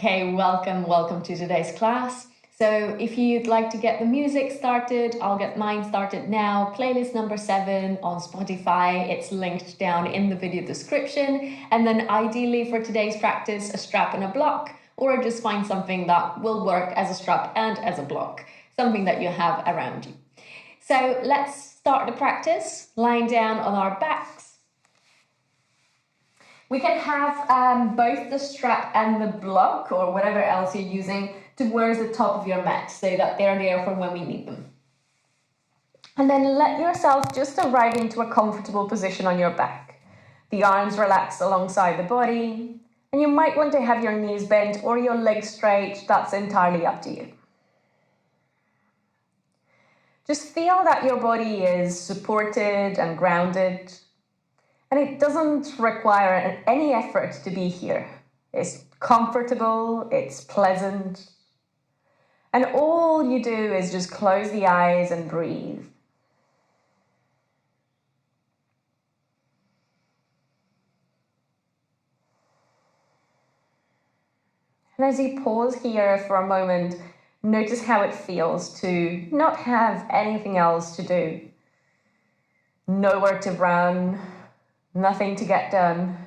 Okay, welcome to today's class. So if you'd like to get the music started, I'll get mine started now. Playlist number 7 on Spotify. It's linked down in the video description. And then ideally for today's practice, a strap and a block, or just find something that will work as a strap and as a block, something that you have around you. So let's start the practice, lying down on our backs. We can have both the strap and the block or whatever else you're using towards the top of your mat so that they're there for when we need them. And then let yourself just arrive into a comfortable position on your back. The arms relax alongside the body, and you might want to have your knees bent or your legs straight. That's entirely up to you. Just feel that your body is supported and grounded. And it doesn't require any effort to be here. It's comfortable, it's pleasant. And all you do is just close the eyes and breathe. And as you pause here for a moment, notice how it feels to not have anything else to do. Nowhere to run. Nothing to get done.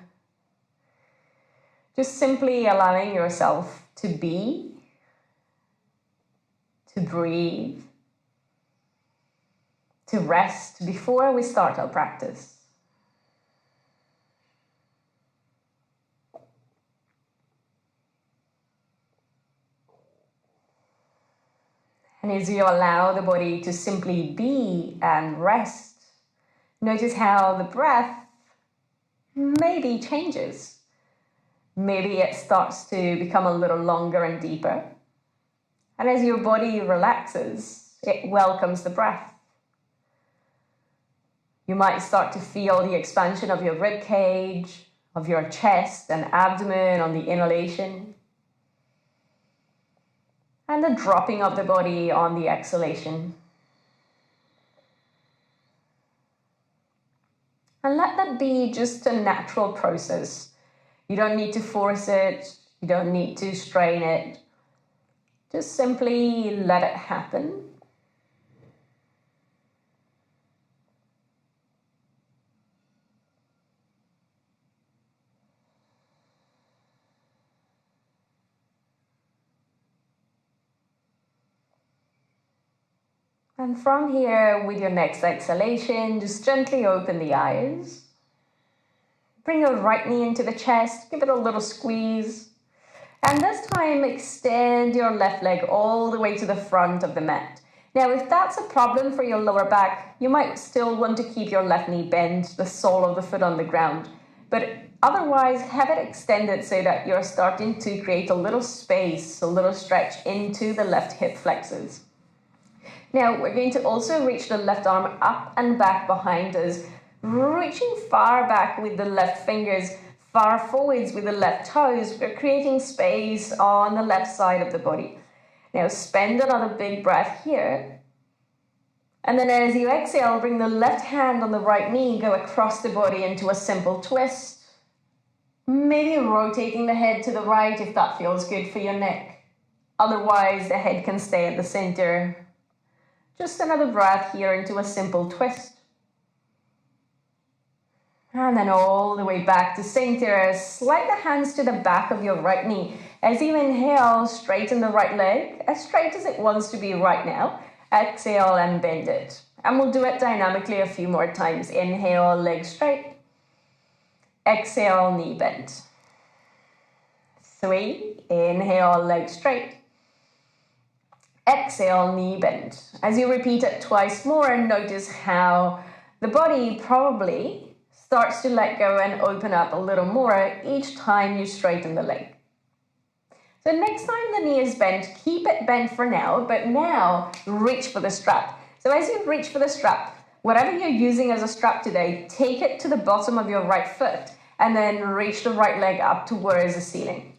Just simply allowing yourself to be, to breathe, to rest before we start our practice. And as you allow the body to simply be and rest, notice how the breath maybe changes. Maybe it starts to become a little longer and deeper. And as your body relaxes, it welcomes the breath. You might start to feel the expansion of your rib cage, of your chest and abdomen on the inhalation, and the dropping of the body on the exhalation. And let that be just a natural process. You don't need to force it. You don't need to strain it. Just simply let it happen. And from here, with your next exhalation, just gently open the eyes. Bring your right knee into the chest, give it a little squeeze. And this time, extend your left leg all the way to the front of the mat. Now, if that's a problem for your lower back, you might still want to keep your left knee bent, the sole of the foot on the ground. But otherwise, have it extended so that you're starting to create a little space, a little stretch into the left hip flexors. Now, we're going to also reach the left arm up and back behind us, reaching far back with the left fingers, far forwards with the left toes. We're creating space on the left side of the body. Now, spend another big breath here. And then as you exhale, bring the left hand on the right knee, go across the body into a simple twist. Maybe rotating the head to the right if that feels good for your neck. Otherwise, the head can stay at the center. Just another breath here into a simple twist. And then all the way back to center. Slide the hands to the back of your right knee. As you inhale, straighten the right leg, as straight as it wants to be right now. Exhale and bend it. And we'll do it dynamically a few more times. Inhale, leg straight. Exhale, knee bent. 3, inhale, leg straight. Exhale, knee bend. As you repeat it twice more, notice how the body probably starts to let go and open up a little more each time you straighten the leg. So next time the knee is bent, keep it bent for now, but now reach for the strap. So as you reach for the strap, whatever you're using as a strap today, take it to the bottom of your right foot and then reach the right leg up towards the ceiling.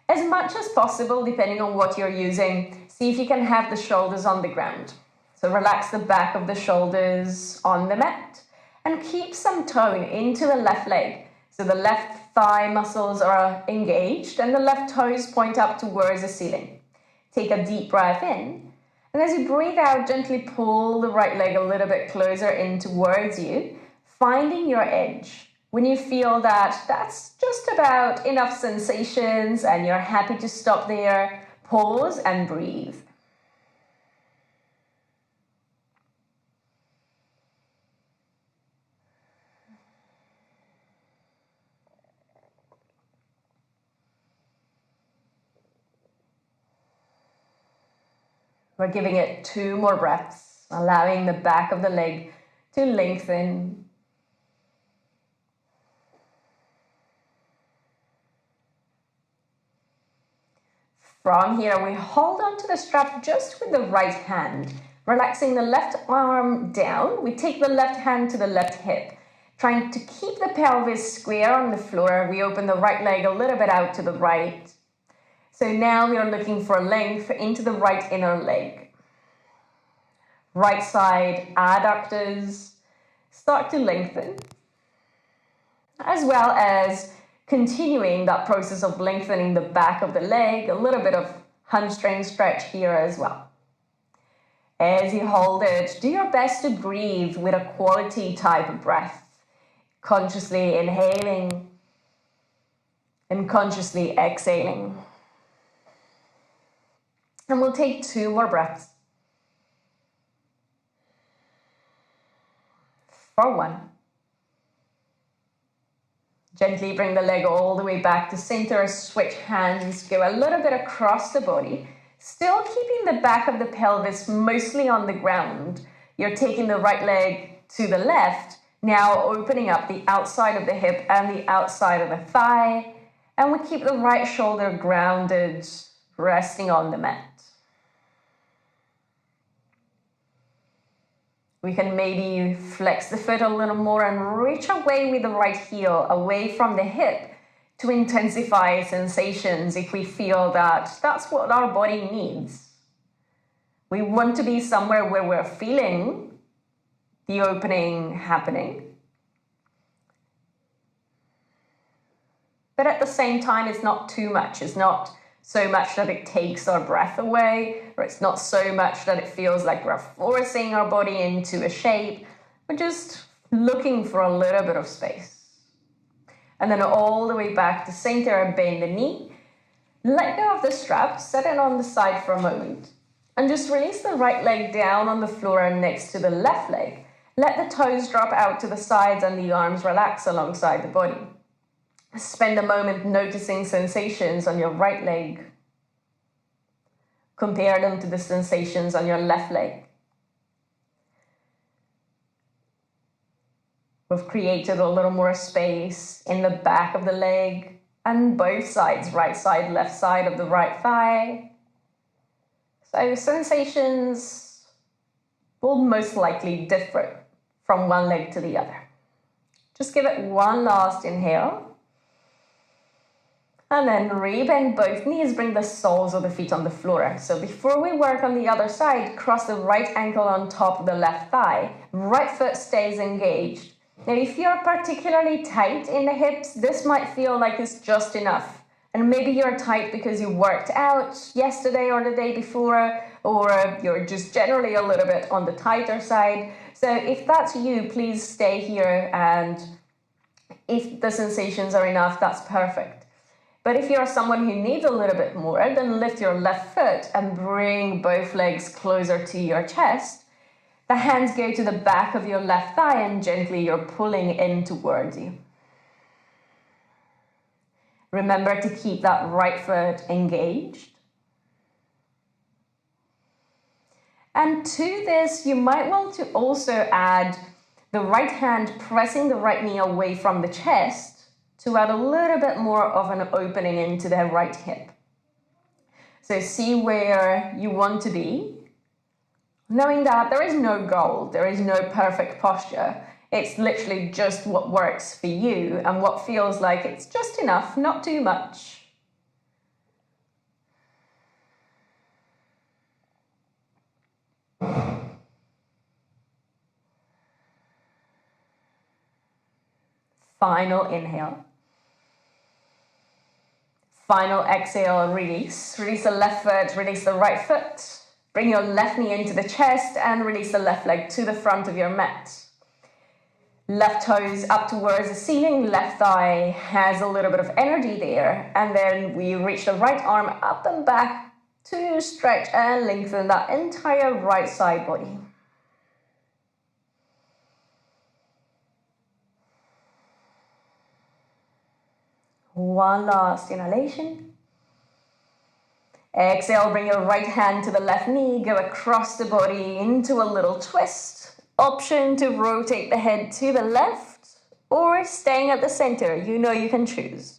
As much as possible, depending on what you're using, see if you can have the shoulders on the ground. So relax the back of the shoulders on the mat and keep some tone into the left leg. So the left thigh muscles are engaged and the left toes point up towards the ceiling. Take a deep breath in. And as you breathe out, gently pull the right leg a little bit closer in towards you, finding your edge. When you feel that that's just about enough sensations and you're happy to stop there, pause and breathe. We're giving it 2 more breaths, allowing the back of the leg to lengthen. From here, we hold onto the strap just with the right hand, relaxing the left arm down. We take the left hand to the left hip, trying to keep the pelvis square on the floor. We open the right leg a little bit out to the right. So now we are looking for length into the right inner leg. Right side adductors start to lengthen, as well as continuing that process of lengthening the back of the leg, a little bit of hamstring stretch here as well. As you hold it, do your best to breathe with a quality type of breath, consciously inhaling and consciously exhaling. And we'll take 2 more breaths. For 1. Gently bring the leg all the way back to center, switch hands, go a little bit across the body, still keeping the back of the pelvis mostly on the ground. You're taking the right leg to the left, now opening up the outside of the hip and the outside of the thigh, and we keep the right shoulder grounded, resting on the mat. We can maybe flex the foot a little more and reach away with the right heel, away from the hip, to intensify sensations if we feel that that's what our body needs. We want to be somewhere where we're feeling the opening happening, but at the same time, it's not too much. It's not so much that it takes our breath away, or it's not so much that it feels like we're forcing our body into a shape. We're just looking for a little bit of space. And then all the way back to center, bend the knee. Let go of the strap, set it on the side for a moment, and just release the right leg down on the floor next to the left leg. Let the toes drop out to the sides and the arms relax alongside the body. Spend a moment noticing sensations on your right leg. Compare them to the sensations on your left leg. We've created a little more space in the back of the leg and both sides, right side, left side of the right thigh. So sensations will most likely differ from one leg to the other. Just give it one last inhale. And then rebend both knees, bring the soles of the feet on the floor. So before we work on the other side, cross the right ankle on top of the left thigh. Right foot stays engaged. Now, if you're particularly tight in the hips, this might feel like it's just enough. And maybe you're tight because you worked out yesterday or the day before, or you're just generally a little bit on the tighter side. So if that's you, please stay here. And if the sensations are enough, that's perfect. But if you're someone who needs a little bit more, then lift your left foot and bring both legs closer to your chest. The hands go to the back of your left thigh and gently you're pulling in towards you. Remember to keep that right foot engaged. And to this, you might want to also add the right hand pressing the right knee away from the chest to add a little bit more of an opening into the right hip. So see where you want to be, knowing that there is no goal, there is no perfect posture. It's literally just what works for you and what feels like it's just enough, not too much. Final inhale. Final exhale, release. Release the left foot, release the right foot. Bring your left knee into the chest and release the left leg to the front of your mat. Left toes up towards the ceiling, left thigh has a little bit of energy there. And then we reach the right arm up and back to stretch and lengthen that entire right side body. One last inhalation. Exhale, bring your right hand to the left knee, go across the body into a little twist. Option to rotate the head to the left or staying at the center. You know you can choose.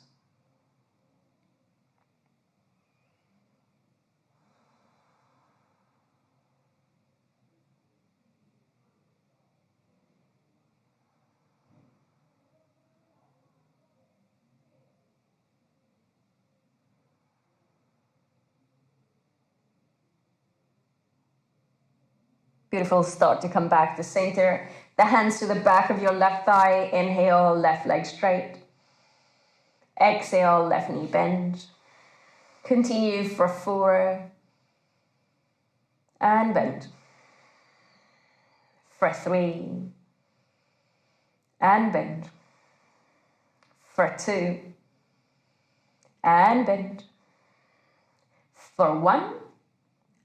Beautiful. Start to come back to center. The hands to the back of your left thigh. Inhale, left leg straight. Exhale, left knee bend. Continue for 4. And bend. For 3. And bend. For 2. And bend. For 1.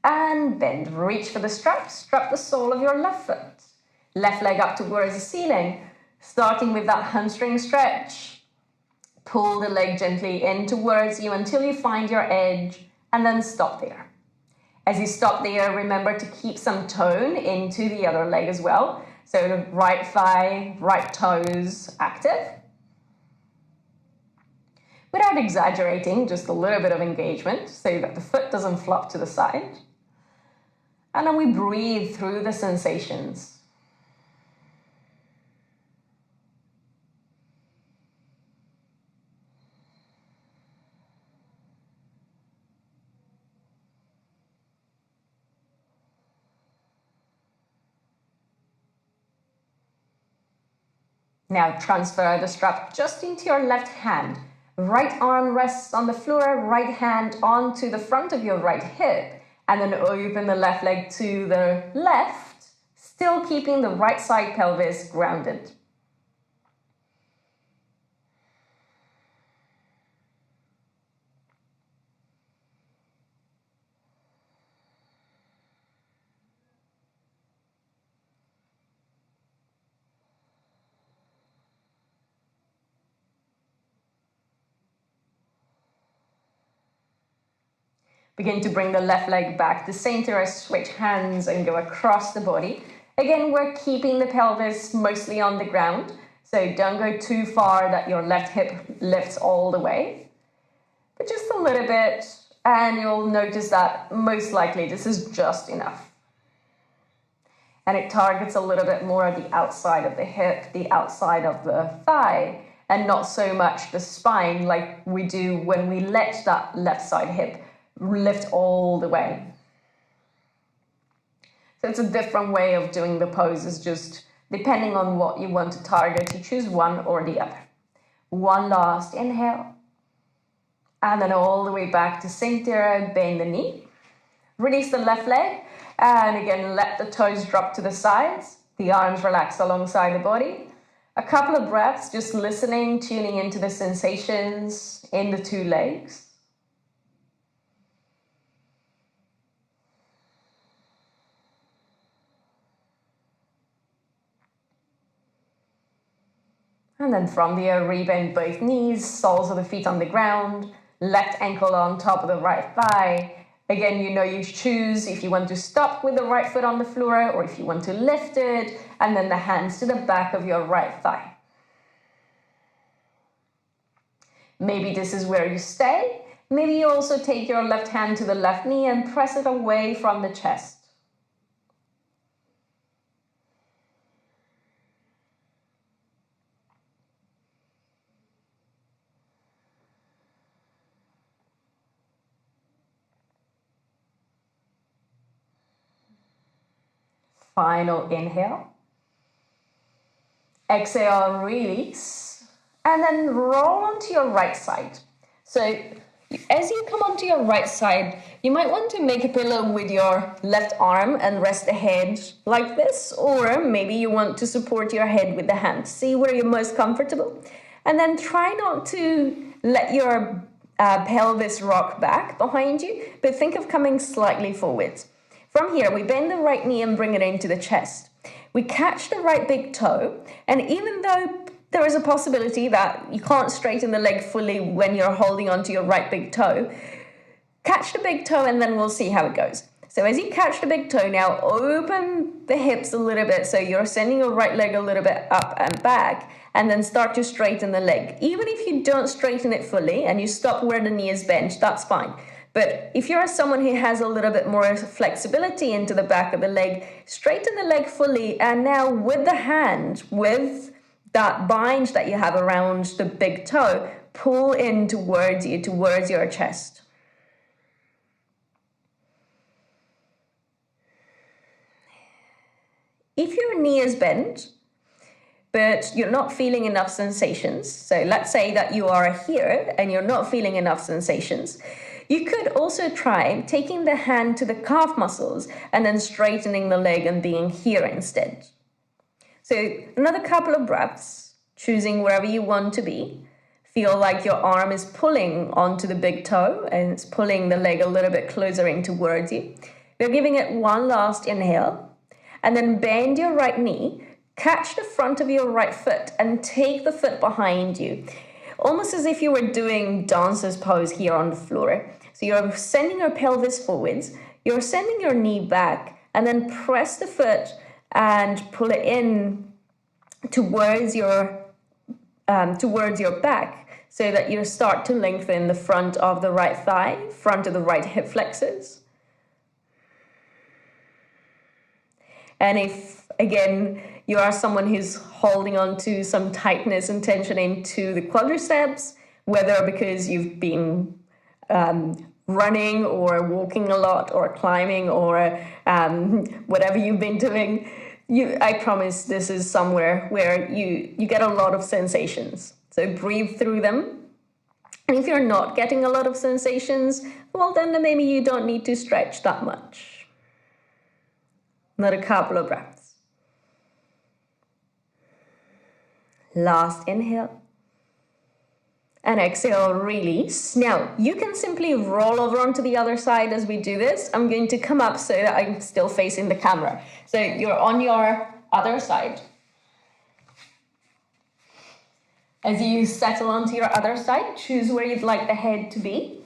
And bend. Reach for the strap. Strap the sole of your left foot. Left leg up towards the ceiling. Starting with that hamstring stretch. Pull the leg gently in towards you until you find your edge. And then stop there. As you stop there, remember to keep some tone into the other leg as well. So the right thigh, right toes active. Without exaggerating, just a little bit of engagement so that the foot doesn't flop to the side. And then we breathe through the sensations. Now transfer the strap just into your left hand. Right arm rests on the floor, right hand onto the front of your right hip. And then open the left leg to the left, still keeping the right side pelvis grounded. Begin to bring the left leg back to center, switch hands and go across the body. Again, we're keeping the pelvis mostly on the ground, so don't go too far that your left hip lifts all the way, but just a little bit, and you'll notice that most likely this is just enough. And it targets a little bit more of the outside of the hip, the outside of the thigh, and not so much the spine like we do when we let that left side hip lift all the way. So it's a different way of doing the poses, just depending on what you want to target, you choose one or the other. One last inhale. And then all the way back to center, bend the knee. Release the left leg. And again, let the toes drop to the sides. The arms relax alongside the body. A couple of breaths, just listening, tuning into the sensations in the two legs. And then from there, rebend both knees, soles of the feet on the ground, left ankle on top of the right thigh. Again, you know you choose if you want to stop with the right foot on the floor or if you want to lift it, and then the hands to the back of your right thigh. Maybe this is where you stay. Maybe you also take your left hand to the left knee and press it away from the chest. Final inhale. Exhale, release. and then roll onto your right side. So as you come onto your right side, you might want to make a pillow with your left arm and rest the head like this, or maybe you want to support your head with the hand. See where you're most comfortable. And then try not to let your pelvis rock back behind you, but think of coming slightly forwards. From here, we bend the right knee and bring it into the chest. We catch the right big toe, and even though there is a possibility that you can't straighten the leg fully when you're holding onto your right big toe, catch the big toe and then we'll see how it goes. So as you catch the big toe now, open the hips a little bit so you're sending your right leg a little bit up and back, and then start to straighten the leg. Even if you don't straighten it fully and you stop where the knee is bent, that's fine. But if you're someone who has a little bit more flexibility into the back of the leg, straighten the leg fully, and now with the hand, with that bind that you have around the big toe, pull in towards you, towards your chest. If your knee is bent, but you're not feeling enough sensations, so let's say that you are here and you're not feeling enough sensations, you could also try taking the hand to the calf muscles and then straightening the leg and being here instead. So another couple of breaths, choosing wherever you want to be. Feel like your arm is pulling onto the big toe and it's pulling the leg a little bit closer in towards you. We're giving it one last inhale, and then bend your right knee. Catch the front of your right foot and take the foot behind you, almost as if you were doing dancer's pose here on the floor. So you're sending your pelvis forwards, you're sending your knee back, and then press the foot and pull it in towards your back, so that you start to lengthen the front of the right thigh, front of the right hip flexors. And if, again, you are someone who's holding on to some tightness and tension into the quadriceps, whether because you've been running or walking a lot or climbing or whatever you've been doing, I promise this is somewhere where you get a lot of sensations. So breathe through them. And if you're not getting a lot of sensations, well, then maybe you don't need to stretch that much. Another couple of breaths. Last inhale. And exhale, release. Now, you can simply roll over onto the other side as we do this. I'm going to come up so that I'm still facing the camera. So you're on your other side. As you settle onto your other side, choose where you'd like the head to be.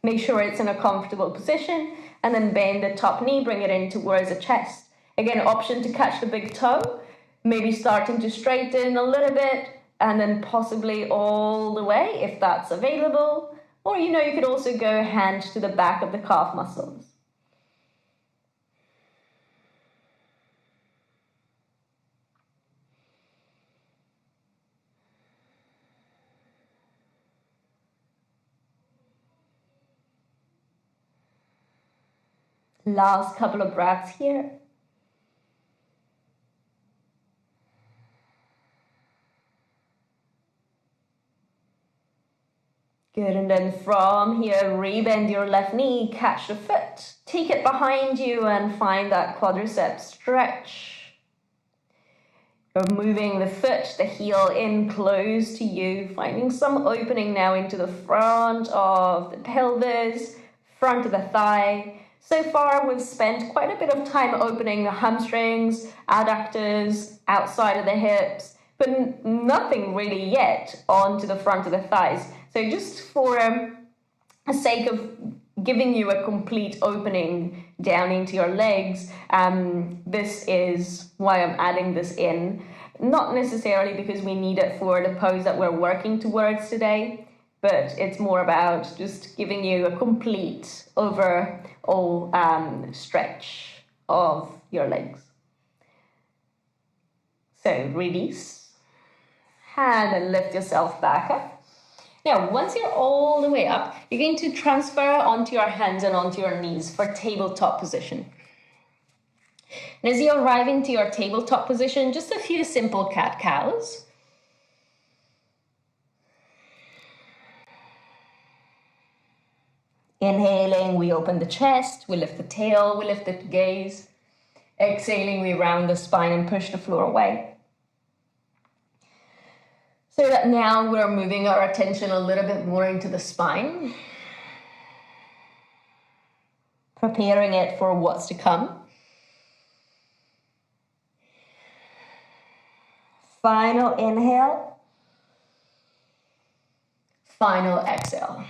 Make sure it's in a comfortable position, and then bend the top knee, bring it in towards the chest. Again, option to catch the big toe, maybe starting to straighten a little bit, and then possibly all the way if that's available. Or, you could also go hand to the back of the calf muscles. Last couple of breaths here. Good, and then from here, rebend your left knee, catch the foot, take it behind you and find that quadricep stretch. You're moving the foot, the heel in close to you, finding some opening now into the front of the pelvis, front of the thigh. So far, we've spent quite a bit of time opening the hamstrings, adductors, outside of the hips, but nothing really yet onto the front of the thighs. So just for the sake of giving you a complete opening down into your legs, this is why I'm adding this in. Not necessarily because we need it for the pose that we're working towards today, but it's more about just giving you a complete overall stretch of your legs. So release, and then lift yourself back up. Now, once you're all the way up, you're going to transfer onto your hands and onto your knees for tabletop position. And as you arrive into your tabletop position, just a few simple cat-cows. Inhaling, we open the chest, we lift the tail, we lift the gaze. Exhaling, we round the spine and push the floor away. So that now we're moving our attention a little bit more into the spine, preparing it for what's to come. Final inhale. Final exhale.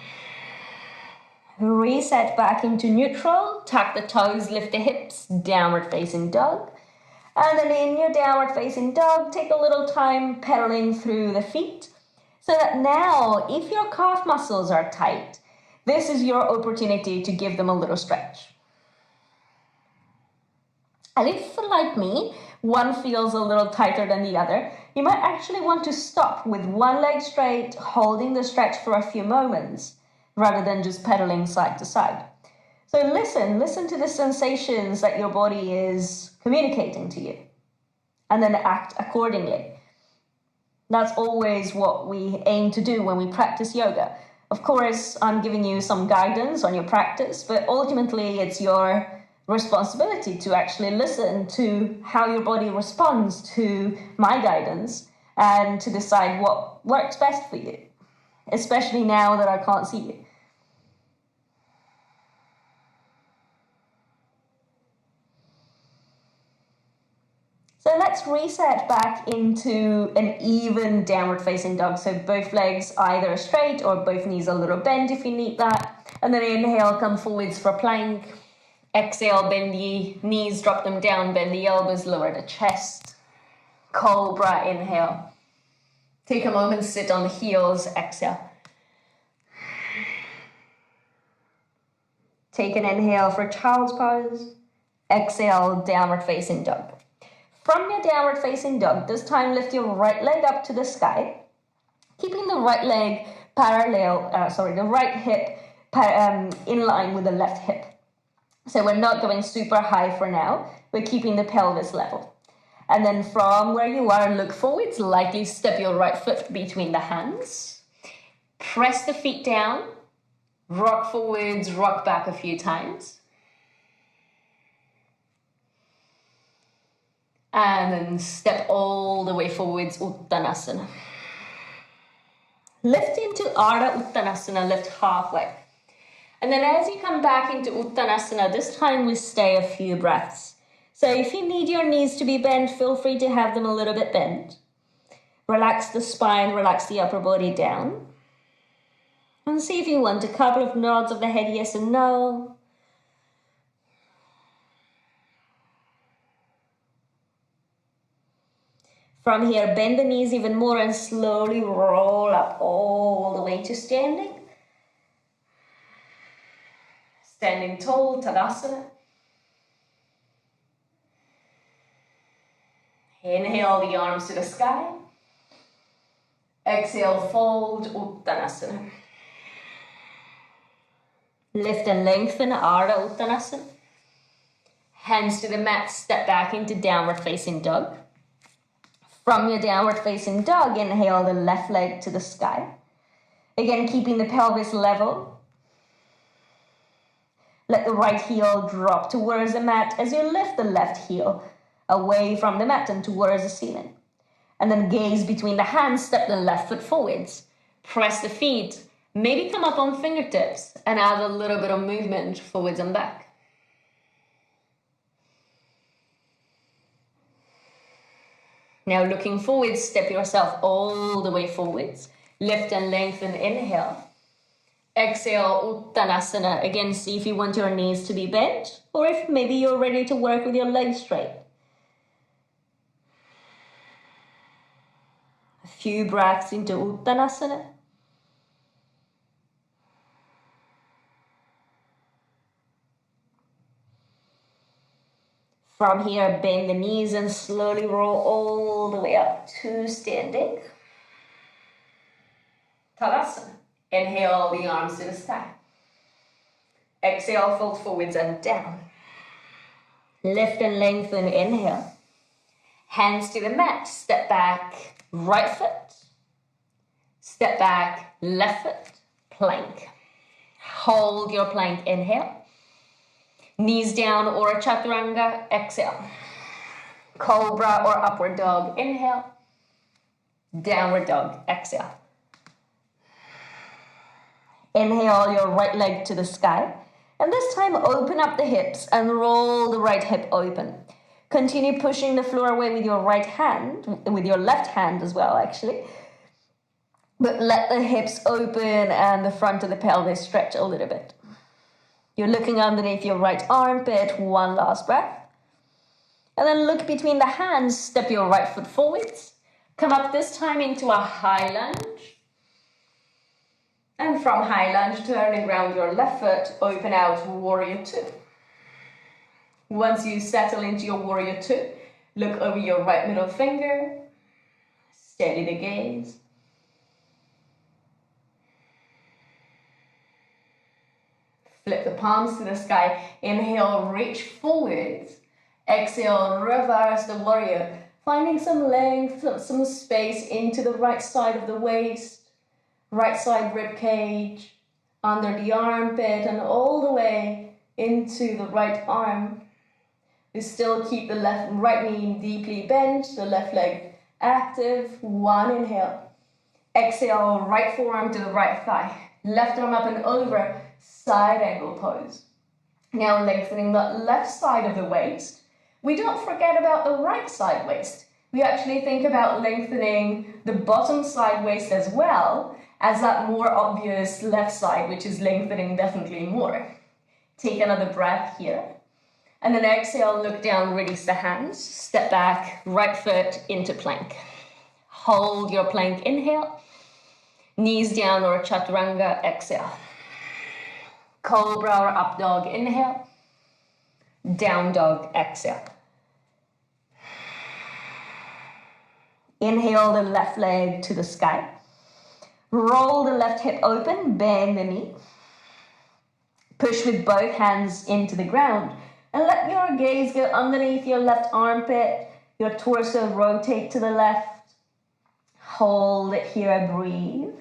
Reset back into neutral. Tuck the toes, lift the hips, downward facing dog. And then in your downward facing dog, take a little time pedaling through the feet. So that now, if your calf muscles are tight, this is your opportunity to give them a little stretch. And if, like me, one feels a little tighter than the other, you might actually want to stop with one leg straight, holding the stretch for a few moments, rather than just pedaling side to side. So listen to the sensations that your body is communicating to you, and then act accordingly. That's always what we aim to do when we practice yoga. Of course, I'm giving you some guidance on your practice, but ultimately it's your responsibility to actually listen to how your body responds to my guidance and to decide what works best for you, especially now that I can't see you. So let's reset back into an even downward facing dog. So both legs either straight or both knees a little bent if you need that. And then inhale, come forwards for plank. Exhale, bend the knees, drop them down, bend the elbows, lower the chest. Cobra, inhale. Take a moment, sit on the heels, exhale. Take an inhale for child's pose. Exhale, downward facing dog. From your downward facing dog, this time lift your right leg up to the sky, keeping the right leg the right hip in line with the left hip. So we're not going super high for now. We're keeping the pelvis level. And then from where you are, look forwards, lightly step your right foot between the hands. Press the feet down, rock forwards, rock back a few times. And then step all the way forwards, Uttanasana. Lift into Ardha Uttanasana, lift halfway. And then as you come back into Uttanasana, this time we stay a few breaths. So if you need your knees to be bent, feel free to have them a little bit bent. Relax the spine, relax the upper body down. And see if you want a couple of nods of the head, yes and no. From here, bend the knees even more and slowly roll up all the way to standing. Standing tall, Tadasana. Inhale the arms to the sky. Exhale, fold, Uttanasana. Lift and lengthen, Ardha Uttanasana. Hands to the mat, step back into downward facing dog. From your downward facing dog, inhale the left leg to the sky. Again, keeping the pelvis level. Let the right heel drop towards the mat as you lift the left heel away from the mat and towards the ceiling. And then gaze between the hands, step the left foot forwards. Press the feet, maybe come up on fingertips and add a little bit of movement forwards and back. Now looking forwards, step yourself all the way forwards. Lift and lengthen, inhale. Exhale, Uttanasana. Again, see if you want your knees to be bent or if maybe you're ready to work with your legs straight. A few breaths into Uttanasana. From here, bend the knees and slowly roll all the way up to standing. Tadasana. Inhale the arms to the sky. Exhale, fold forwards and down. Lift and lengthen, inhale. Hands to the mat, step back, right foot. Step back, left foot, plank. Hold your plank, inhale. Knees down or a chaturanga, exhale. Cobra or upward dog, inhale. Downward dog, exhale. Inhale your right leg to the sky. And this time open up the hips and roll the right hip open. Continue pushing the floor away with your right hand, with your left hand as well actually. But let the hips open and the front of the pelvis stretch a little bit. You're looking underneath your right armpit, one last breath. And then look between the hands, step your right foot forwards. Come up this time into a high lunge. And from high lunge, turn and ground your left foot, open out, warrior two. Once you settle into your warrior two, look over your right middle finger, steady the gaze. Flip the palms to the sky, inhale, reach forwards. Exhale, reverse the warrior, finding some length, some space into the right side of the waist, right side rib cage, under the armpit and all the way into the right arm. You still keep the right knee deeply bent, the left leg active. One inhale. Exhale, right forearm to the right thigh. Left arm up and over, side angle pose. Now lengthening the left side of the waist. We don't forget about the right side waist. We actually think about lengthening the bottom side waist as well as that more obvious left side, which is lengthening definitely more. Take another breath here. And then exhale, look down, release the hands. Step back, right foot into plank. Hold your plank, inhale. Knees down or chaturanga, exhale. Cobra or up dog, inhale. Down dog, exhale. Inhale the left leg to the sky. Roll the left hip open, bend the knee. Push with both hands into the ground. And let your gaze go underneath your left armpit. Your torso rotate to the left. Hold it here, breathe.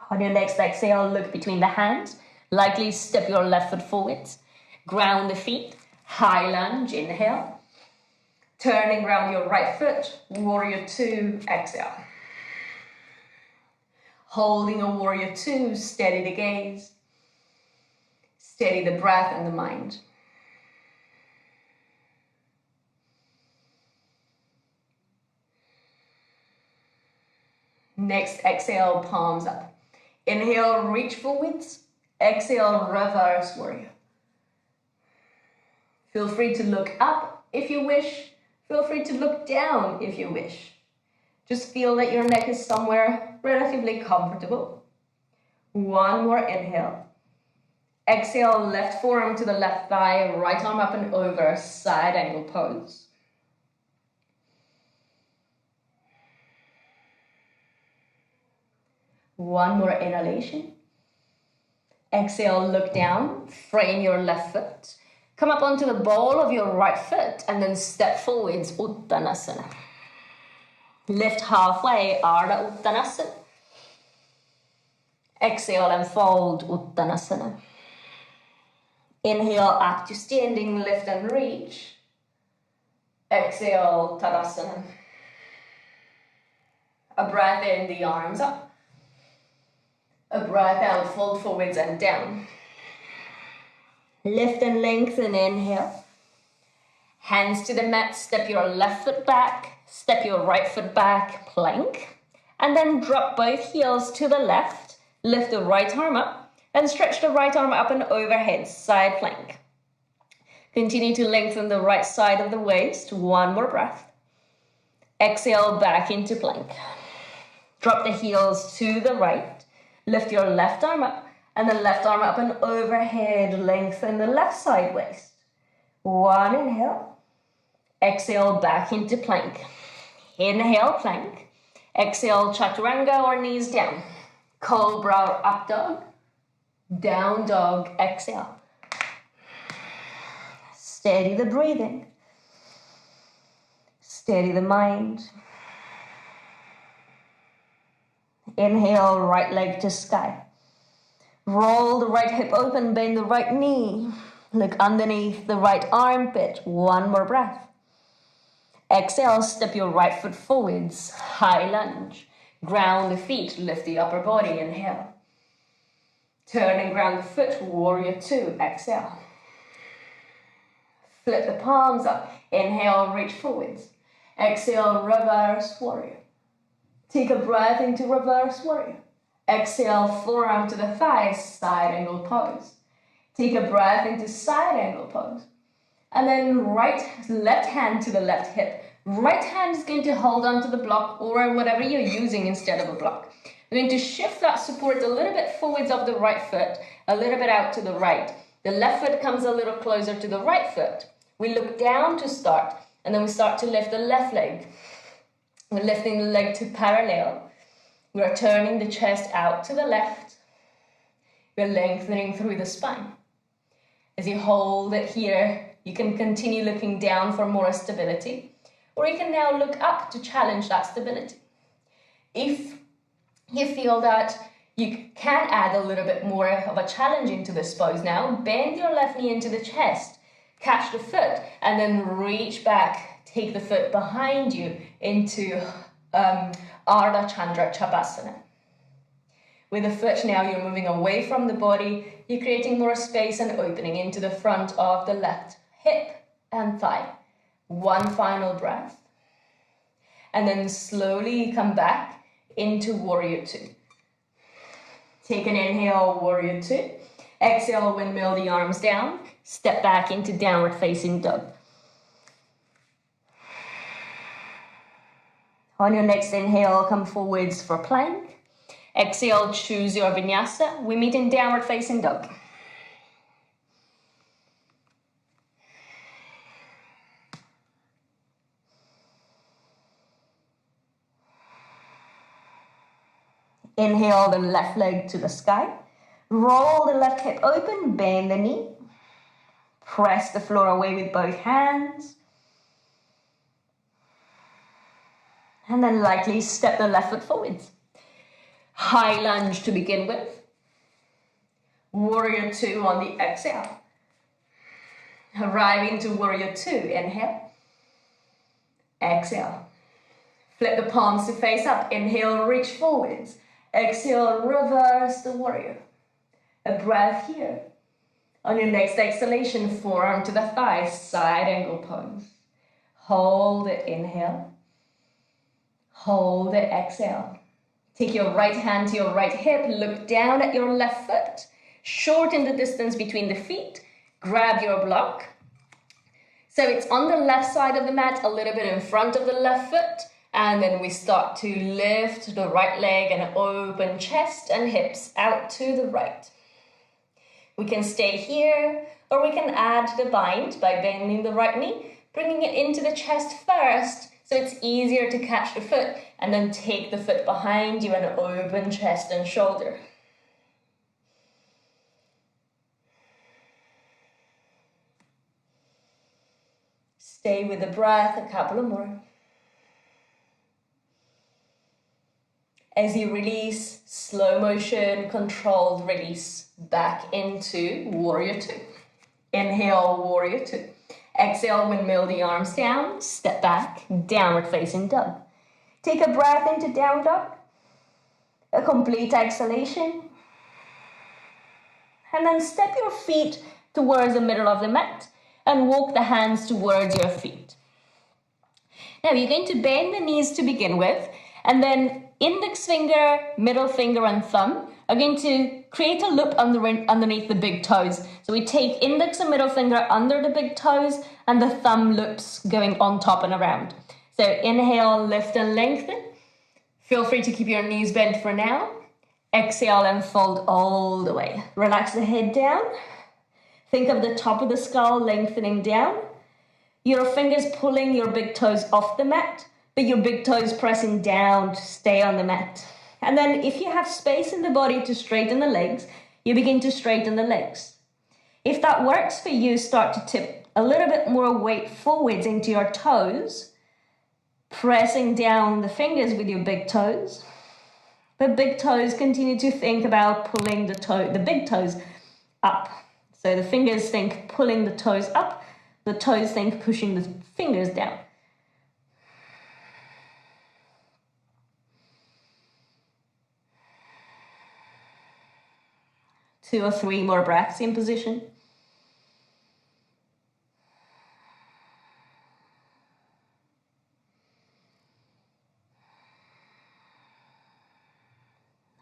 On your next exhale, look between the hands. Lightly step your left foot forwards. Ground the feet. High lunge, inhale. Turn and ground your right foot. Warrior two, exhale. Holding a warrior two, steady the gaze. Steady the breath and the mind. Next, exhale, palms up. Inhale, reach forwards. Exhale, reverse warrior. Feel free to look up if you wish. Feel free to look down if you wish. Just feel that your neck is somewhere relatively comfortable. One more inhale. Exhale, left forearm to the left thigh, right arm up and over, side angle pose. One more inhalation. Exhale, look down, frame your left foot. Come up onto the ball of your right foot and then step forwards, Uttanasana. Lift halfway, Ardha Uttanasana. Exhale and fold, Uttanasana. Inhale up to standing, lift and reach. Exhale, Tadasana. A breath in, the arms up. A breath out, fold forwards and down. Lift and lengthen, inhale. Hands to the mat, step your left foot back, step your right foot back, plank. And then drop both heels to the left, lift the right arm up, and stretch the right arm up and overhead, side plank. Continue to lengthen the right side of the waist, one more breath. Exhale, back into plank. Drop the heels to the right, lift your left arm up, and the left arm up and overhead, lengthen the left side waist. One inhale. Exhale, back into plank. Inhale, plank. Exhale, chaturanga or knees down. Cobra or up dog. Down dog, exhale. Steady the breathing. Steady the mind. Inhale, right leg to sky. Roll the right hip open, bend the right knee. Look underneath the right armpit. One more breath. Exhale, step your right foot forwards. High lunge. Ground the feet, lift the upper body. Inhale. Turn and ground the foot. Warrior two. Exhale. Flip the palms up. Inhale, reach forwards. Exhale, reverse warrior. Take a breath into reverse warrior. Exhale, forearm to the thighs, side angle pose. Take a breath into side angle pose. And then left hand to the left hip. Right hand is going to hold onto the block or whatever you're using instead of a block. We're going to shift that support a little bit forwards of the right foot, a little bit out to the right. The left foot comes a little closer to the right foot. We look down to start, and then we start to lift the left leg. We're lifting the leg to parallel. We're turning the chest out to the left. We're lengthening through the spine. As you hold it here, you can continue looking down for more stability, or you can now look up to challenge that stability. If you feel that you can add a little bit more of a challenge into this pose now, bend your left knee into the chest, catch the foot, and then reach back, take the foot behind you into Ardha Chandra Shavasana. With the foot now, you're moving away from the body, you're creating more space and opening into the front of the left hip and thigh. One final breath. And then slowly come back into warrior two. Take an inhale, warrior two. Exhale, windmill the arms down. Step back into downward facing dog. On your next inhale, come forwards for plank. Exhale, choose your vinyasa. We meet in downward facing dog. Inhale the left leg to the sky. Roll the left hip open, bend the knee. Press the floor away with both hands. And then lightly step the left foot forwards. High lunge to begin with. Warrior two on the exhale. Arrive into warrior two. Inhale. Exhale. Flip the palms to face up. Inhale, reach forwards. Exhale, reverse the warrior. A breath here. On your next exhalation, forearm to the thighs, side angle pose. Hold it, inhale. Hold it, exhale. Take your right hand to your right hip, look down at your left foot. Shorten the distance between the feet. Grab your block. So it's on the left side of the mat, a little bit in front of the left foot. And then we start to lift the right leg and open chest and hips out to the right. We can stay here, or we can add the bind by bending the right knee, bringing it into the chest first, so it's easier to catch the foot, and then take the foot behind you and open chest and shoulder. Stay with the breath, a couple of more. As you release, slow motion, controlled release back into warrior two. Inhale, warrior two. Exhale, windmill the arms down, step back, downward facing dog. Take a breath into down dog. A complete exhalation. And then step your feet towards the middle of the mat and walk the hands towards your feet. Now you're going to bend the knees to begin with, and then index finger, middle finger, and thumb are going to create a loop underneath the big toes. So we take index and middle finger under the big toes, and the thumb loops going on top and around. So inhale, lift and lengthen. Feel free to keep your knees bent for now. Exhale and fold all the way. Relax the head down. Think of the top of the skull lengthening down. Your fingers pulling your big toes off the mat, but your big toes pressing down to stay on the mat. And then if you have space in the body to straighten the legs, you begin to straighten the legs. If that works for you, start to tip a little bit more weight forwards into your toes, pressing down the fingers with your big toes. The big toes, continue to think about pulling the big toes up. So the fingers think pulling the toes up, the toes think pushing the fingers down. Two or three more breaths in position.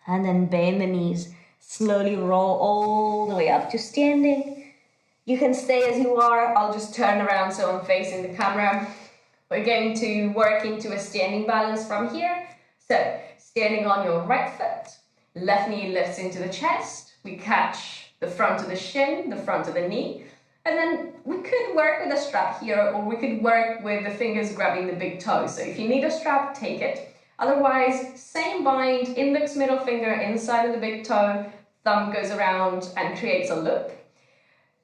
And then bend the knees. Slowly roll all the way up to standing. You can stay as you are. I'll just turn around so I'm facing the camera. We're going to work into a standing balance from here. So, standing on your right foot, left knee lifts into the chest. We catch the front of the shin, the front of the knee. And then we could work with a strap here, or we could work with the fingers grabbing the big toe. So if you need a strap, take it. Otherwise, same bind, index, middle finger inside of the big toe, thumb goes around and creates a loop.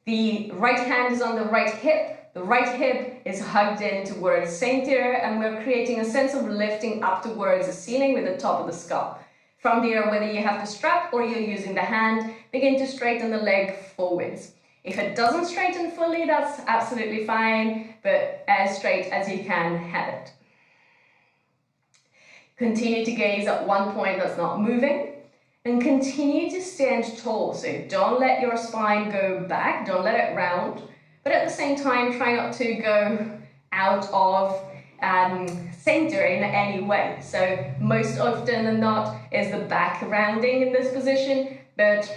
The right hand is on the right hip. The right hip is hugged in towards center, and we're creating a sense of lifting up towards the ceiling with the top of the skull. From there, whether you have the strap or you're using the hand, begin to straighten the leg forwards. If it doesn't straighten fully, that's absolutely fine, but as straight as you can have it. Continue to gaze at one point that's not moving, and continue to stand tall. So don't let your spine go back, don't let it round, but at the same time, try not to go out of center in any way. So most often than not is the back rounding in this position, but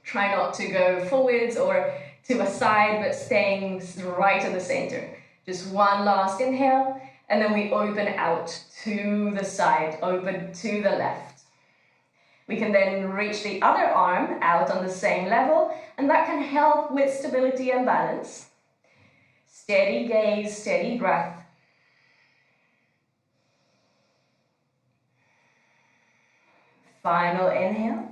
try not to go forwards or to a side, but staying right in the center. Just one last inhale, and then we open out to the side, open to the left. We can then reach the other arm out on the same level, and that can help with stability and balance. Steady gaze, steady breath. Final inhale.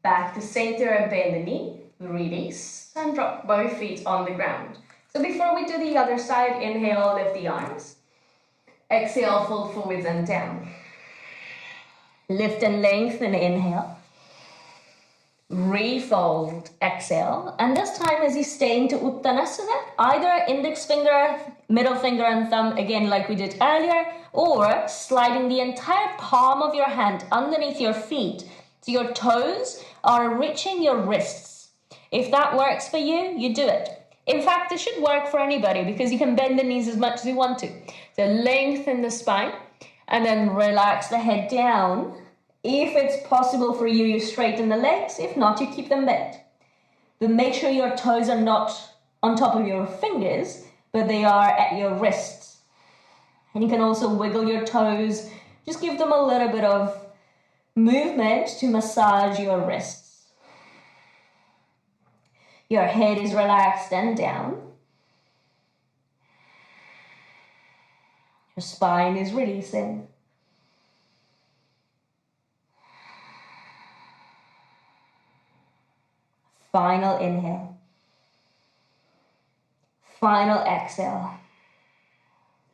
Back to center and bend the knee. Release and drop both feet on the ground. So before we do the other side, inhale, lift the arms. Exhale, fold forwards and down. Lift and lengthen, inhale. Refold, exhale. And this time as you stay into Uttanasana, either index finger, middle finger and thumb, again like we did earlier, or sliding the entire palm of your hand underneath your feet so your toes are reaching your wrists. If that works for you, you do it. In fact, it should work for anybody because you can bend the knees as much as you want to. So lengthen the spine and then relax the head down. If it's possible for you, you straighten the legs. If not, you keep them bent. But make sure your toes are not on top of your fingers, but they are at your wrists. And you can also wiggle your toes. Just give them a little bit of movement to massage your wrists. Your head is relaxed and down. Your spine is releasing. Final inhale. Final exhale.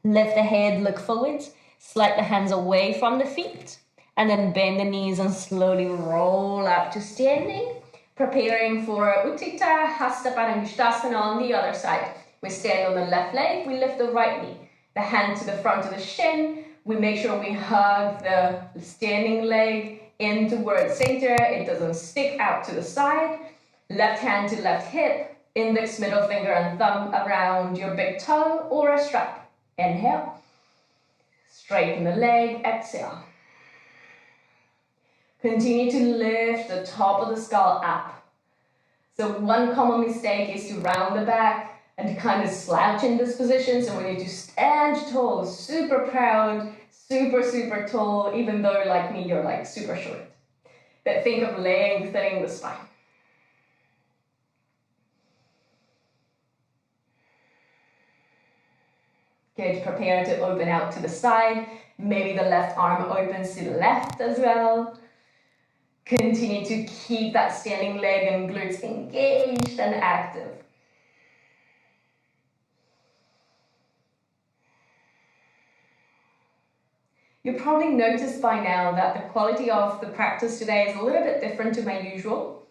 Lift the head, look forwards. Slide the hands away from the feet. And then bend the knees and slowly roll up to standing. Preparing for Utthita Hasta Padangusthasana on the other side. We stand on the left leg, we lift the right knee. The hand to the front of the shin. We make sure we hug the standing leg in towards center. It doesn't stick out to the side. Left hand to left hip. Index, middle finger and thumb around your big toe or a strap. Inhale. Straighten the leg, exhale. Continue to lift the top of the skull up. So one common mistake is to round the back and to kind of slouch in this position. So we need to stand tall, super proud, super tall, even though like me, you're like super short. But think of lengthening the spine. Good, prepare to open out to the side. Maybe the left arm opens to the left as well. Continue to keep that standing leg and glutes engaged and active. You'll probably noticed by now that the quality of the practice today is a little bit different to my usual.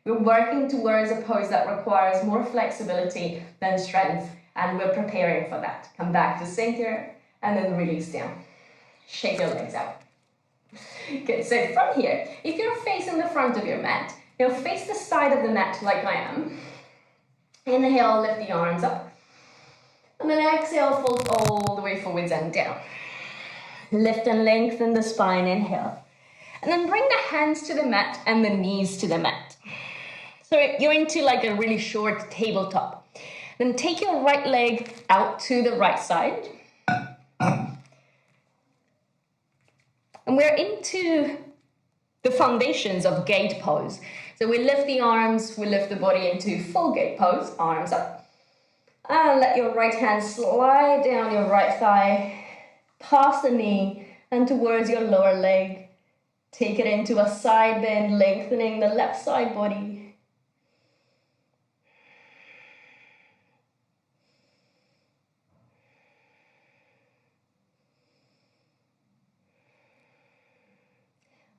We're working towards a pose that requires more flexibility than strength, and we're preparing for that. Come back to center and then release down. Shake your legs out. Good, so from here, if you're facing the front of your mat, you'll face the side of the mat like I am. Inhale, lift the arms up. And then exhale, fold all the way forwards and down. Lift and lengthen the spine, inhale. And then bring the hands to the mat and the knees to the mat. So you're into like a really short tabletop. Then take your right leg out to the right side. And we're into the foundations of gate pose. So we lift the arms, we lift the body into full gate pose, arms up. And let your right hand slide down your right thigh, past the knee and towards your lower leg. Take it into a side bend, lengthening the left side body.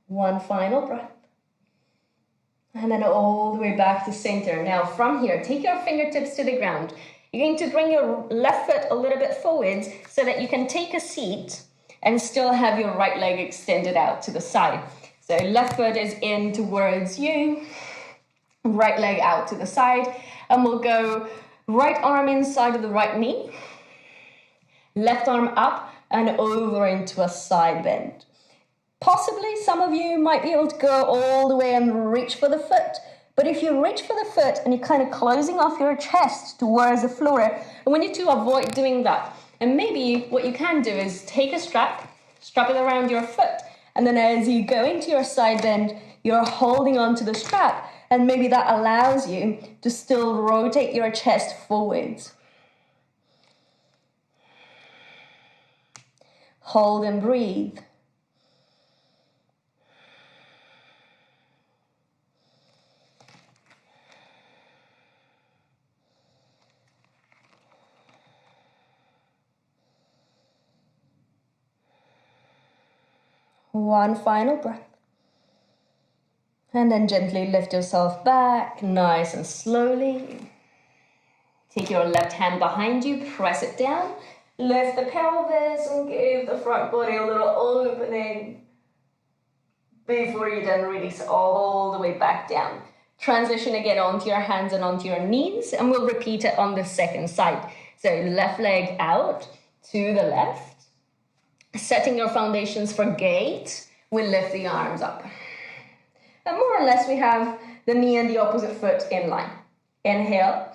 One final breath. And then all the way back to center. Now from here, take your fingertips to the ground. You're going to bring your left foot a little bit forwards so that you can take a seat and still have your right leg extended out to the side. So left foot is in towards you, right leg out to the side, and we'll go right arm inside of the right knee, left arm up and over into a side bend. Possibly some of you might be able to go all the way and reach for the foot. But if you reach for the foot and you're kind of closing off your chest towards the floor, I want you to avoid doing that. And maybe what you can do is take a strap it around your foot. And then as you go into your side bend, you're holding onto the strap. And maybe that allows you to still rotate your chest forwards. Hold and breathe. One final breath. And then gently lift yourself back, nice and slowly. Take your left hand behind you, press it down. Lift the pelvis and give the front body a little opening before you then release all the way back down. Transition again onto your hands and onto your knees, and we'll repeat it on the second side. So left leg out to the left. Setting your foundations for gate, we lift the arms up. And more or less we have the knee and the opposite foot in line. Inhale.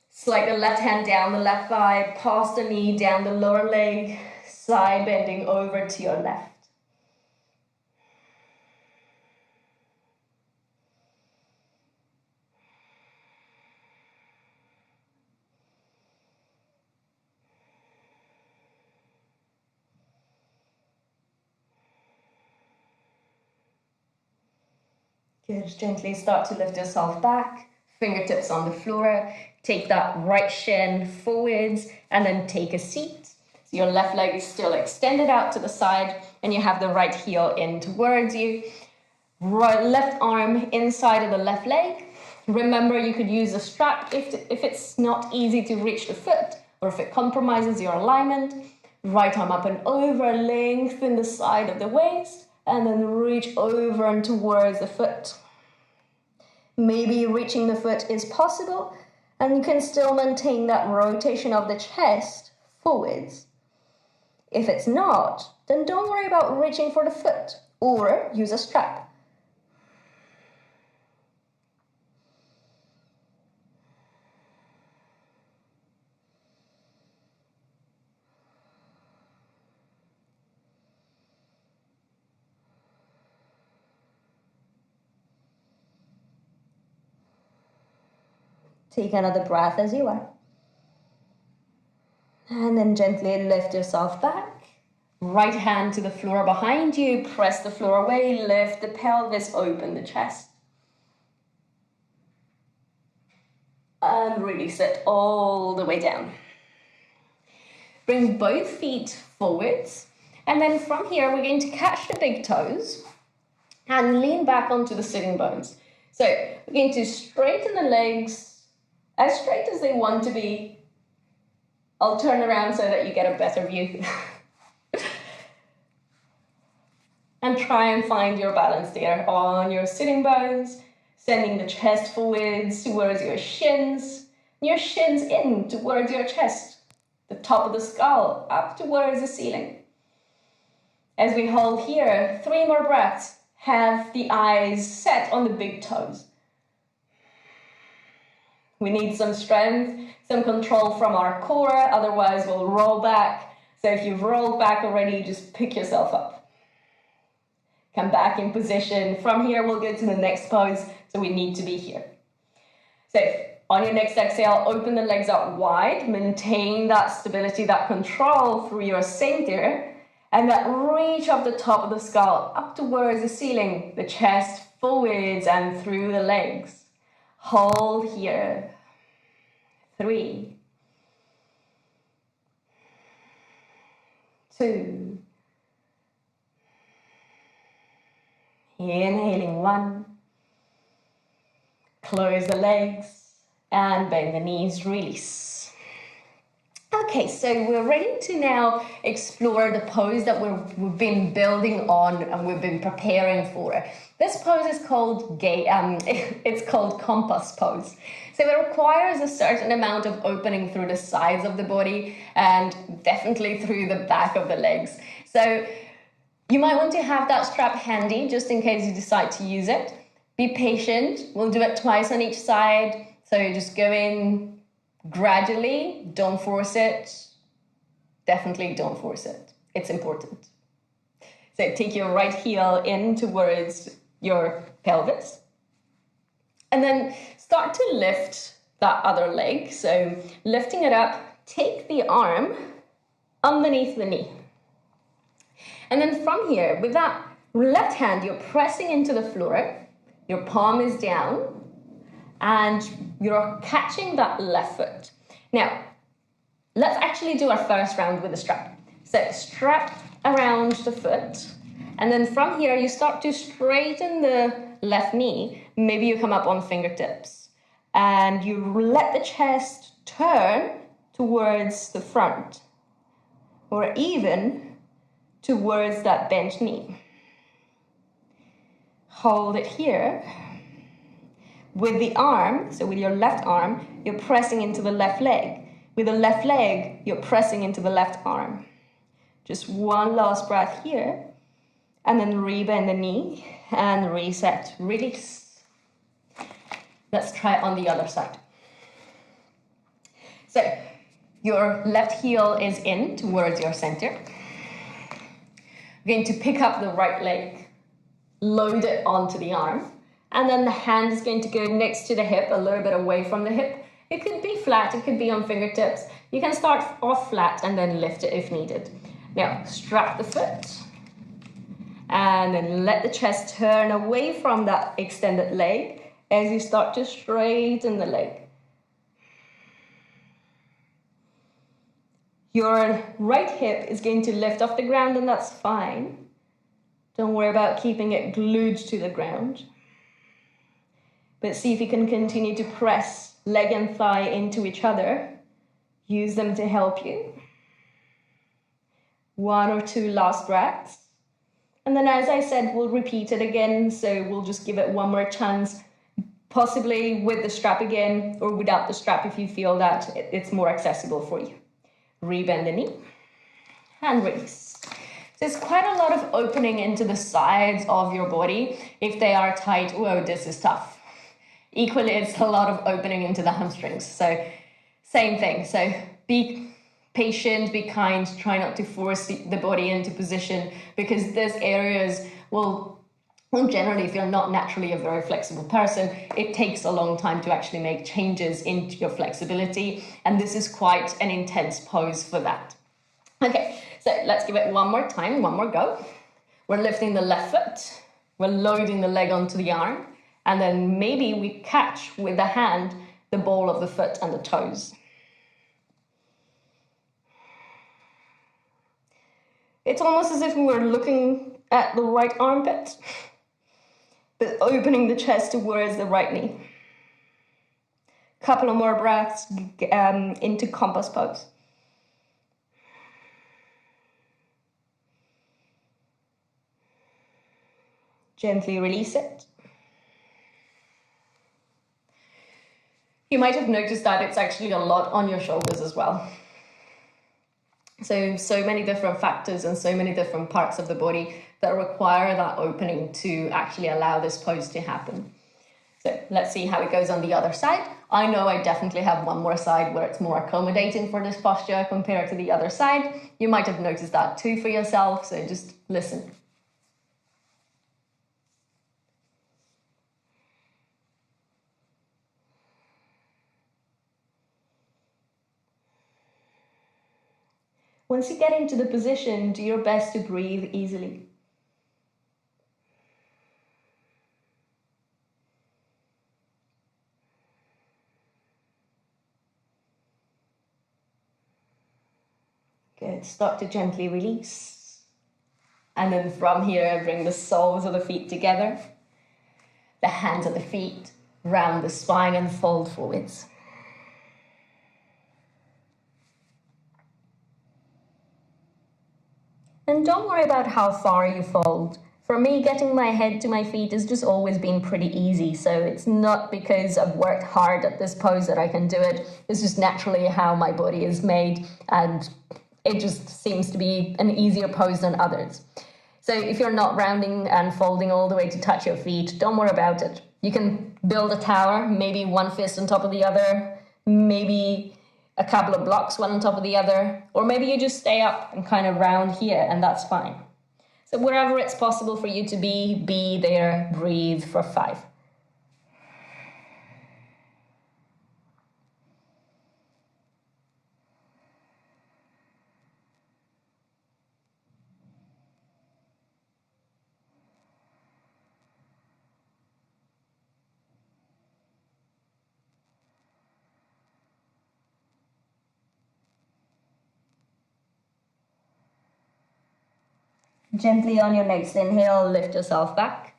Slide the left hand down the left thigh, past the knee, down the lower leg, side bending over to your left. Good, gently start to lift yourself back, fingertips on the floor, take that right shin forwards and then take a seat. So your left leg is still extended out to the side and you have the right heel in towards you. Left arm inside of the left leg. Remember you could use a strap if it's not easy to reach the foot or if it compromises your alignment. Right arm up and over, lengthen the side of the waist. And then reach over and towards the foot. Maybe reaching the foot is possible, and you can still maintain that rotation of the chest forwards. If it's not, then don't worry about reaching for the foot, or use a strap. Take another breath as you are. And then gently lift yourself back. Right hand to the floor behind you. Press the floor away. Lift the pelvis, open the chest. And release it all the way down. Bring both feet forwards And then from here, we're going to catch the big toes and lean back onto the sitting bones. So we're going to straighten the legs as straight as they want to be. I'll turn around so that you get a better view. And try and find your balance there on your sitting bones, sending the chest forwards towards your shins in towards your chest, the top of the skull up towards the ceiling. As we hold here, 3 more breaths, have the eyes set on the big toes. We need some strength, some control from our core, otherwise we'll roll back. So if you've rolled back already, just pick yourself up. Come back in position. From here, we'll go to the next pose, so we need to be here. So on your next exhale, open the legs up wide, maintain that stability, that control through your center, and that reach of the top of the skull up towards the ceiling, the chest forwards and through the legs. Hold here. 3, 2, inhaling 1, close the legs and bend the knees, release. Okay, so we're ready to now explore the pose that we've been building on and we've been preparing for. This pose is called it's called compass pose. So it requires a certain amount of opening through the sides of the body and definitely through the back of the legs. So you might want to have that strap handy just in case you decide to use it. Be patient. We'll do it twice on each side. So you just go in gradually. Don't force it. Definitely don't force it. It's important. So take your right heel in towards your pelvis. And then start to lift that other leg. So lifting it up, take the arm underneath the knee. And then from here, with that left hand, you're pressing into the floor. Your palm is down. And you're catching that left foot. Now, let's actually do our first round with the strap. So strap around the foot. And then from here, you start to straighten the left knee. Maybe you come up on fingertips. And you let the chest turn towards the front. Or even towards that bent knee. Hold it here. With the arm, so with your left arm, you're pressing into the left leg. With the left leg, you're pressing into the left arm. Just one last breath here. And then rebend the knee and reset, release. Let's try it on the other side. So your left heel is in towards your center. You're going to pick up the right leg, load it onto the arm, and then the hand is going to go next to the hip, a little bit away from the hip. It could be flat, it could be on fingertips. You can start off flat and then lift it if needed. Now, strap the foot, and then let the chest turn away from that extended leg as you start to straighten the leg. Your right hip is going to lift off the ground, and that's fine. Don't worry about keeping it glued to the ground. But see if you can continue to press leg and thigh into each other. Use them to help you. 1 or 2 last breaths. And then, as I said, we'll repeat it again. So we'll just give it one more chance, possibly with the strap again or without the strap if you feel that it's more accessible for you. Rebend the knee and release. So there's quite a lot of opening into the sides of your body. If they are tight, whoa, this is tough. Equally, it's a lot of opening into the hamstrings. So same thing. So be patient, be kind, try not to force the body into position, because these areas will generally, if you're not naturally a very flexible person, it takes a long time to actually make changes into your flexibility. And this is quite an intense pose for that. Okay, so let's give it one more time, one more go. We're lifting the left foot. We're loading the leg onto the arm. And then maybe we catch with the hand the ball of the foot and the toes. It's almost as if we were looking at the right armpit, but opening the chest towards the right knee. Couple of more breaths into compass pose. Gently release it. You might have noticed that it's actually a lot on your shoulders as well. So many different factors and so many different parts of the body that require that opening to actually allow this pose to happen. So let's see how it goes on the other side. I know I definitely have one more side where it's more accommodating for this posture compared to the other side. You might have noticed that too for yourself, so just listen. Once you get into the position, do your best to breathe easily. Good. Start to gently release. And then from here, bring the soles of the feet together. The hands of the feet round the spine and fold forwards. And don't worry about how far you fold. For me, getting my head to my feet has just always been pretty easy. So it's not because I've worked hard at this pose that I can do it. It's just naturally how my body is made. And it just seems to be an easier pose than others. So if you're not rounding and folding all the way to touch your feet, don't worry about it. You can build a tower, maybe one fist on top of the other, maybe a couple of blocks, one on top of the other, or maybe you just stay up and kind of round here, and that's fine. So wherever it's possible for you to be there, breathe for 5. Gently on your next inhale, lift yourself back,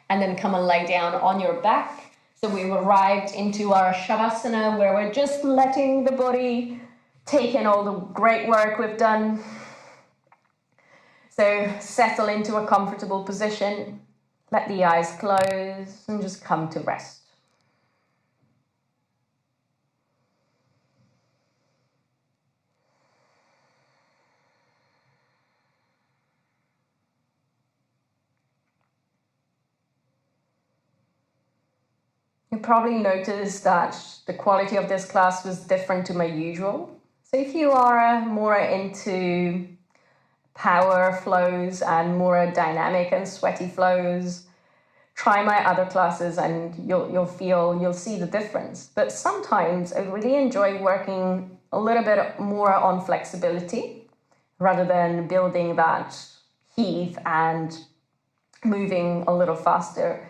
and then come and lay down on your back. So we've arrived into our Shavasana, where we're just letting the body take in all the great work we've done. So settle into a comfortable position, let the eyes close, and just come to rest. You probably noticed that the quality of this class was different to my usual. So if you are more into power flows and more dynamic and sweaty flows, try my other classes and you'll see the difference. But sometimes I really enjoy working a little bit more on flexibility rather than building that heave and moving a little faster.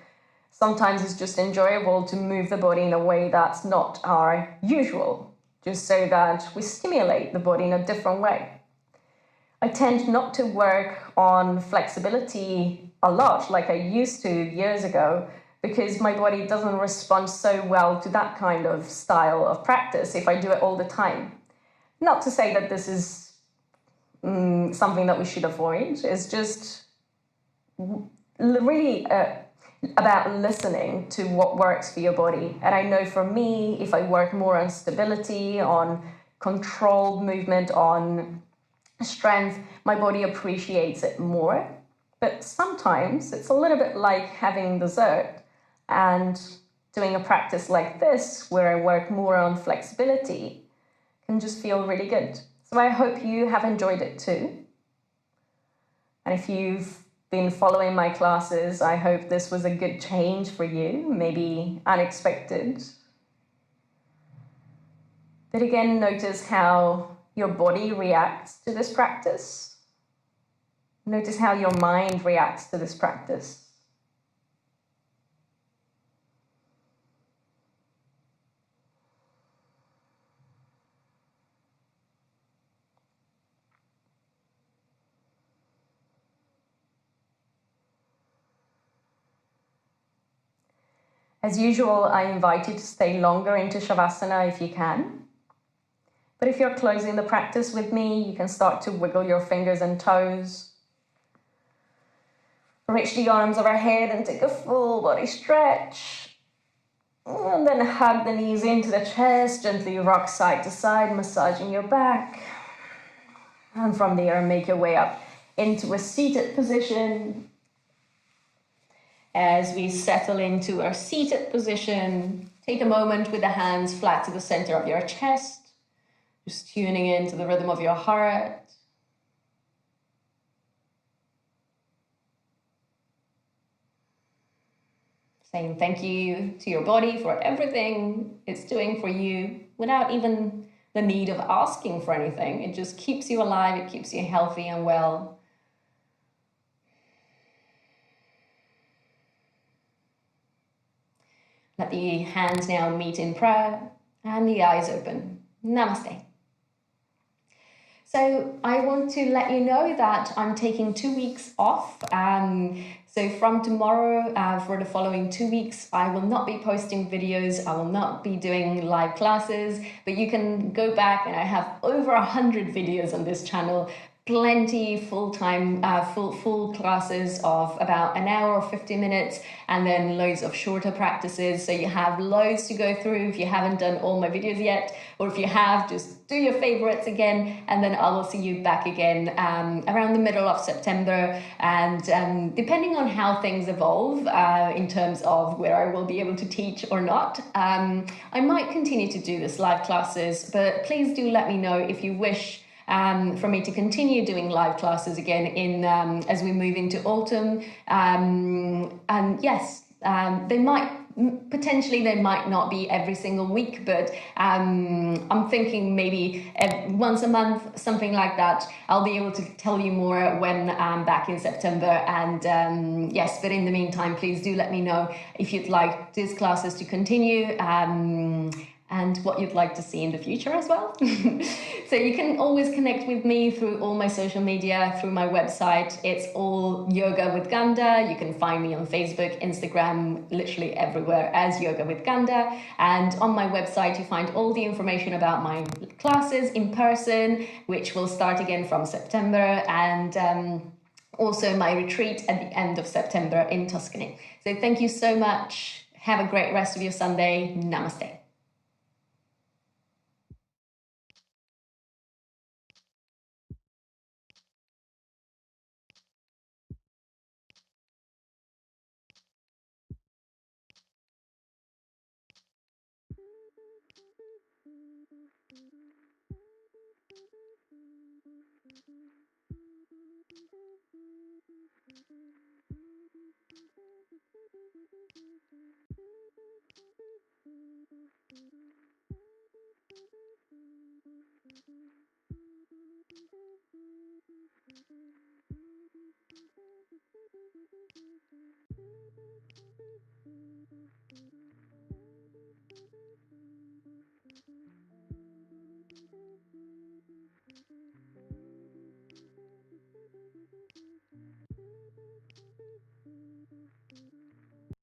Sometimes it's just enjoyable to move the body in a way that's not our usual, just so that we stimulate the body in a different way. I tend not to work on flexibility a lot like I used to years ago because my body doesn't respond so well to that kind of style of practice if I do it all the time. Not to say that this is something that we should avoid. It's just really about listening to what works for your body. And I know for me, if I work more on stability, on controlled movement, on strength, my body appreciates it more. But sometimes it's a little bit like having dessert and doing a practice like this, where I work more on flexibility, can just feel really good. So I hope you have enjoyed it too. And if you've been following my classes, I hope this was a good change for you, maybe unexpected. But again, notice how your body reacts to this practice. Notice how your mind reacts to this practice. As usual, I invite you to stay longer into Shavasana if you can. But if you're closing the practice with me, you can start to wiggle your fingers and toes. Reach the arms overhead and take a full body stretch. And then hug the knees into the chest, gently rock side to side, massaging your back. And from there, make your way up into a seated position. As we settle into our seated position, take a moment with the hands flat to the center of your chest, just tuning into the rhythm of your heart. Saying thank you to your body for everything it's doing for you without even the need of asking for anything. It just keeps you alive, it keeps you healthy and well. Let the hands now meet in prayer and the eyes open. Namaste. So I want to let you know that I'm taking 2 weeks off. So from tomorrow for the following 2 weeks, I will not be posting videos. I will not be doing live classes, but you can go back and I have over 100 videos on this channel. Plenty full-time, full classes of about an hour or 50 minutes, and then loads of shorter practices. So you have loads to go through if you haven't done all my videos yet, or if you have, just do your favorites again, and then I will see you back again around the middle of September. And depending on how things evolve in terms of where I will be able to teach or not, I might continue to do this live classes, but please do let me know if you wish for me to continue doing live classes again in as we move into autumn. And yes, they might not be every single week, but I'm thinking maybe once a month, something like that. I'll be able to tell you more when I'm back in September. And yes, but in the meantime, please do let me know if you'd like these classes to continue. And what you'd like to see in the future as well. So you can always connect with me through all my social media, through my website. It's all Yoga with Gandha. You can find me on Facebook, Instagram, literally everywhere as Yoga with Gandha. And on my website, you find all the information about my classes in person, which will start again from September, and also my retreat at the end of September in Tuscany. So thank you so much. Have a great rest of your Sunday. Namaste.